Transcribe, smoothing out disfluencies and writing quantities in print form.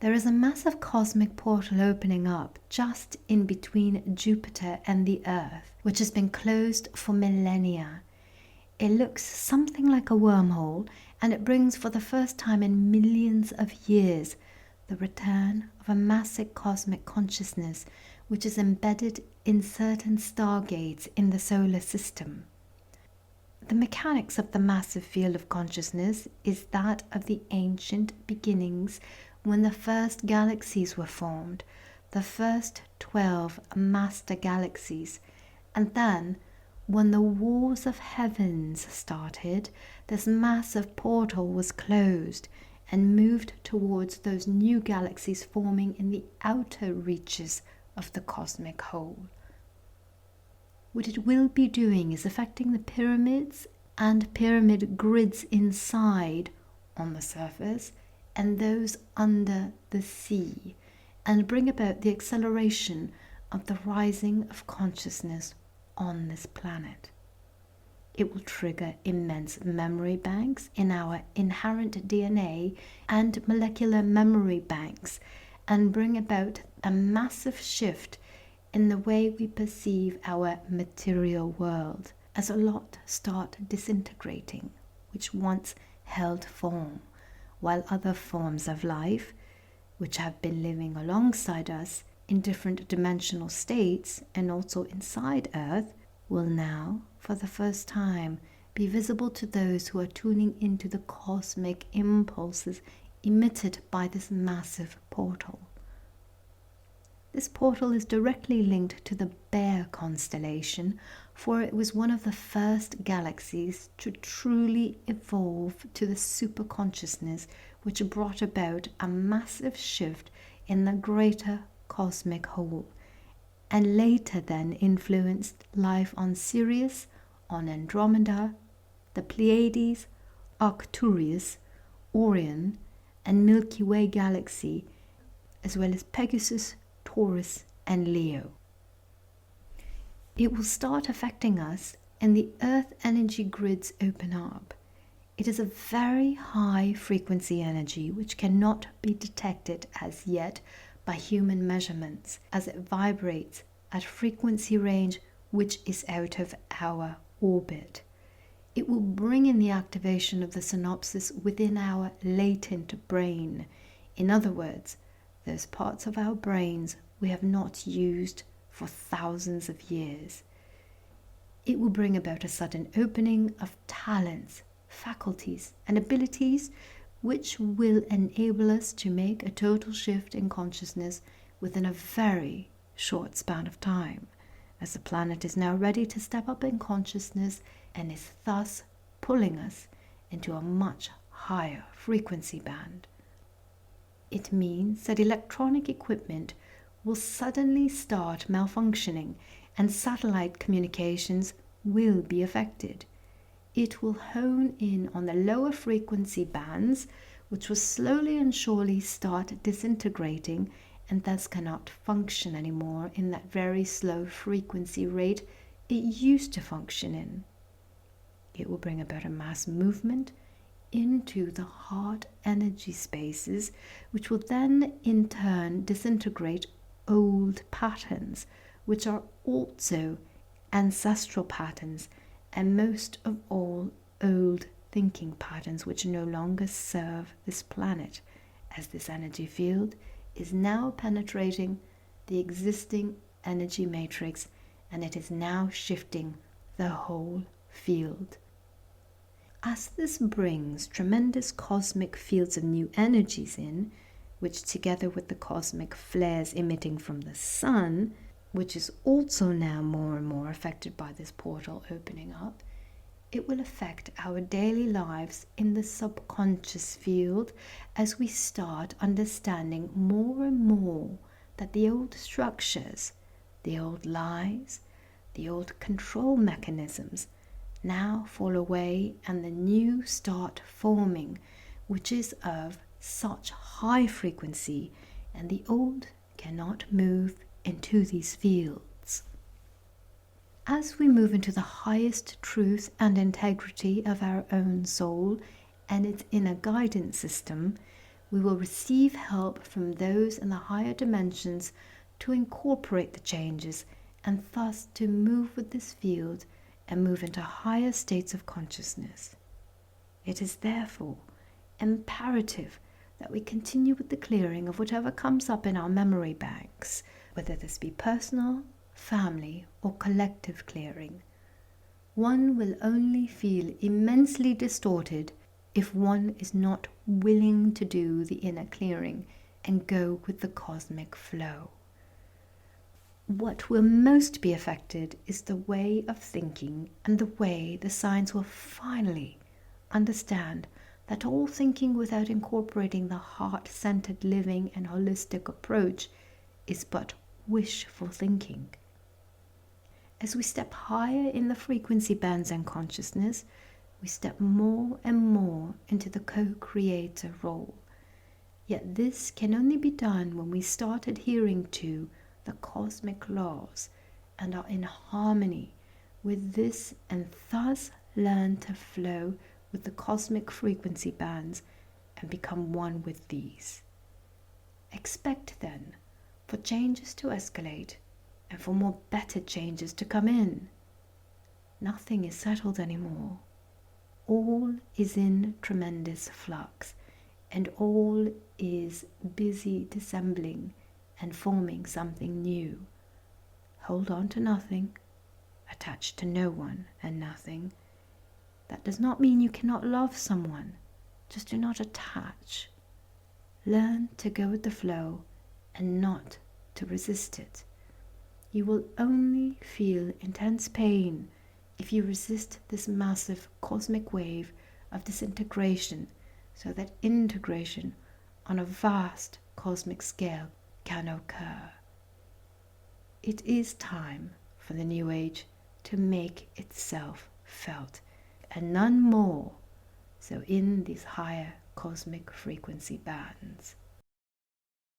There is a massive cosmic portal opening up just in between Jupiter and the Earth, which has been closed for millennia. It looks something like a wormhole, and it brings for the first time in millions of years the return of a massive cosmic consciousness which is embedded in certain stargates in the solar system. The mechanics of the massive field of consciousness is that of the ancient beginnings when the first galaxies were formed, the first 12 master galaxies, and then when the wars of heavens started, this massive portal was closed and moved towards those new galaxies forming in the outer reaches of the cosmic whole. What it will be doing is affecting the pyramids and pyramid grids inside on the surface and those under the sea, and bring about the acceleration of the rising of consciousness on this planet. It will trigger immense memory banks in our inherent DNA and molecular memory banks, and bring about a massive shift in the way we perceive our material world, as a lot start disintegrating, which once held form, while other forms of life, which have been living alongside us in different dimensional states and also inside Earth, will now, for the first time, be visible to those who are tuning into the cosmic impulses emitted by this massive portal. This portal is directly linked to the Bear constellation, for it was one of the first galaxies to truly evolve to the superconsciousness, which brought about a massive shift in the greater cosmic whole, and later then influenced life on Sirius, on Andromeda, the Pleiades, Arcturus, Orion, and Milky Way galaxy, as well as Pegasus, Taurus, and Leo. It will start affecting us and the Earth energy grids open up. It is a very high frequency energy which cannot be detected as yet by human measurements, as it vibrates at frequency range which is out of our orbit. It will bring in the activation of the synapses within our latent brain. In other words, those parts of our brains we have not used for thousands of years. It will bring about a sudden opening of talents, faculties, and abilities which will enable us to make a total shift in consciousness within a very short span of time, as the planet is now ready to step up in consciousness and is thus pulling us into a much higher frequency band. It means that electronic equipment will suddenly start malfunctioning and satellite communications will be affected. It will hone in on the lower frequency bands, which will slowly and surely start disintegrating and thus cannot function anymore in that very slow frequency rate it used to function in. It will bring about a mass movement into the heart energy spaces, which will then in turn disintegrate old patterns, which are also ancestral patterns, and most of all old thinking patterns which no longer serve this planet, as this energy field is now penetrating the existing energy matrix, and it is now shifting the whole field. As this brings tremendous cosmic fields of new energies in, which together with the cosmic flares emitting from the sun, which is also now more and more affected by this portal opening up, it will affect our daily lives in the subconscious field as we start understanding more and more that the old structures, the old lies, the old control mechanisms now fall away and the new start forming, which is of such high frequency, and the old cannot move into these fields. As we move into the highest truth and integrity of our own soul and its inner guidance system, We will receive help from those in the higher dimensions to incorporate the changes and thus to move with this field and move into higher states of consciousness. It is therefore imperative that we continue with the clearing of whatever comes up in our memory banks, whether this be personal, family, or collective clearing. One will only feel immensely distorted if one is not willing to do the inner clearing and go with the cosmic flow. What will most be affected is the way of thinking and the way the signs will finally understand that all thinking without incorporating the heart-centered living and holistic approach is but wishful thinking. As we step higher in the frequency bands and consciousness, we step more and more into the co-creator role. Yet this can only be done when we start adhering to the cosmic laws and are in harmony with this, and thus learn to flow with the cosmic frequency bands and become one with these. Expect then for changes to escalate and for more better changes to come in. Nothing is settled anymore. All is in tremendous flux, and all is busy dissembling and forming something new. Hold on to nothing, attached to no one and nothing. That does not mean you cannot love someone, just do not attach. Learn to go with the flow and not to resist it. You will only feel intense pain if you resist this massive cosmic wave of disintegration, so that integration on a vast cosmic scale can occur. It is time for the New Age to make itself felt, and none more so in these higher cosmic frequency bands.